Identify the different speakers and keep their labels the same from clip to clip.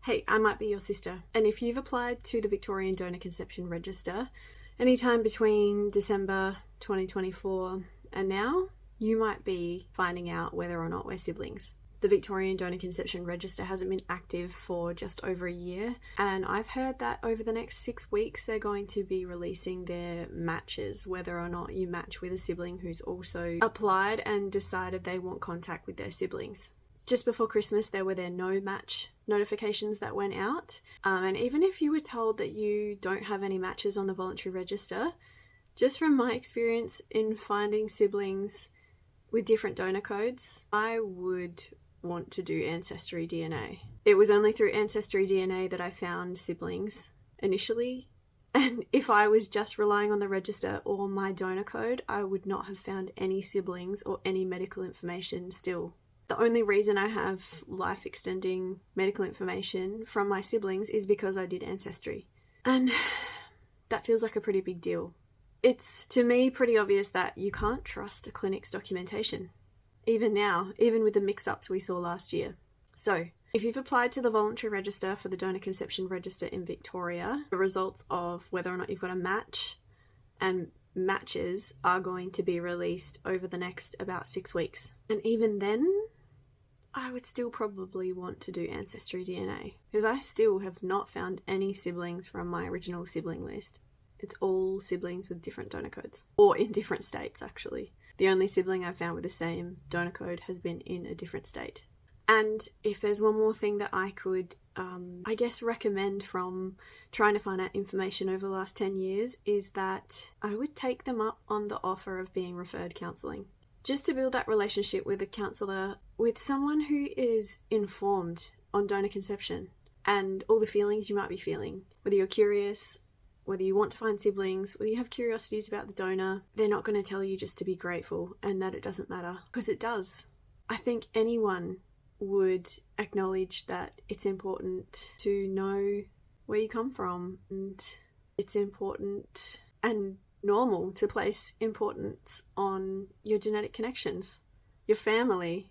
Speaker 1: Hey, I might be your sister, and if you've applied to the Victorian Donor Conception Register anytime between December 2024 and now, you might be finding out whether or not we're siblings. The Victorian Donor Conception Register hasn't been active for just over a year, and I've heard that over the next 6 weeks they're going to be releasing their matches, whether or not you match with a sibling who's also applied and decided they want contact with their siblings. Just before Christmas, there were their no match notifications that went out. And even if you were told that you don't have any matches on the voluntary register, just from my experience in finding siblings with different donor codes, I would want to do Ancestry DNA. It was only through Ancestry DNA that I found siblings initially. And if I was just relying on the register or my donor code, I would not have found any siblings or any medical information still. The only reason I have life-extending medical information from my siblings is because I did Ancestry. And that feels like a pretty big deal. It's, to me, pretty obvious that you can't trust a clinic's documentation. Even now, even with the mix-ups we saw last year. So, if you've applied to the voluntary register for the Donor Conception Register in Victoria, the results of whether or not you've got a match and matches are going to be released over the next about 6 weeks. And even then, I would still probably want to do Ancestry DNA, because I still have not found any siblings from my original sibling list. It's all siblings with different donor codes, or in different states actually. The only sibling I've found with the same donor code has been in a different state. And if there's one more thing that I could, recommend from trying to find out information over the last 10 years, is that I would take them up on the offer of being referred counselling. Just to build that relationship with a counsellor, with someone who is informed on donor conception and all the feelings you might be feeling. Whether you're curious, whether you want to find siblings, whether you have curiosities about the donor, they're not going to tell you just to be grateful and that it doesn't matter, because it does. I think anyone would acknowledge that it's important to know where you come from, and it's important and normal to place importance on your genetic connections, your family.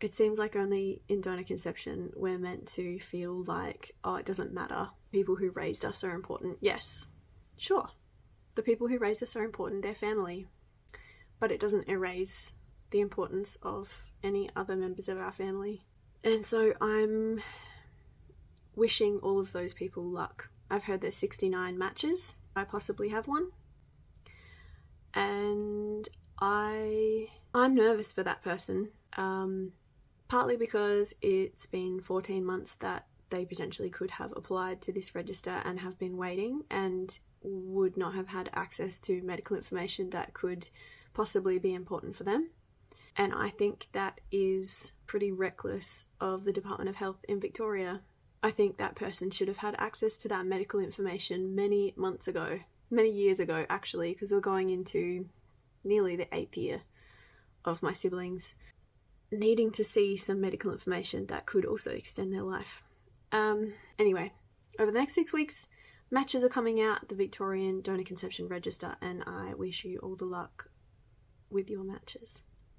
Speaker 1: It seems like only in donor conception we're meant to feel like, oh, it doesn't matter. People who raised us are important. Yes, sure. The people who raised us are important, they're family. But it doesn't erase the importance of any other members of our family. And so I'm wishing all of those people luck. I've heard there's 69 matches. I possibly have one. And I'm nervous for that person. Partly because it's been 14 months that they potentially could have applied to this register and have been waiting and would not have had access to medical information that could possibly be important for them. And I think that is pretty reckless of the Department of Health in Victoria. I think that person should have had access to that medical information many months ago, many years ago actually, because we're going into nearly the 8th year of my siblings needing to see some medical information that could also extend their life. Anyway, over the next 6 weeks, matches are coming out, the Victorian Donor Conception Register, and I wish you all the luck with your matches.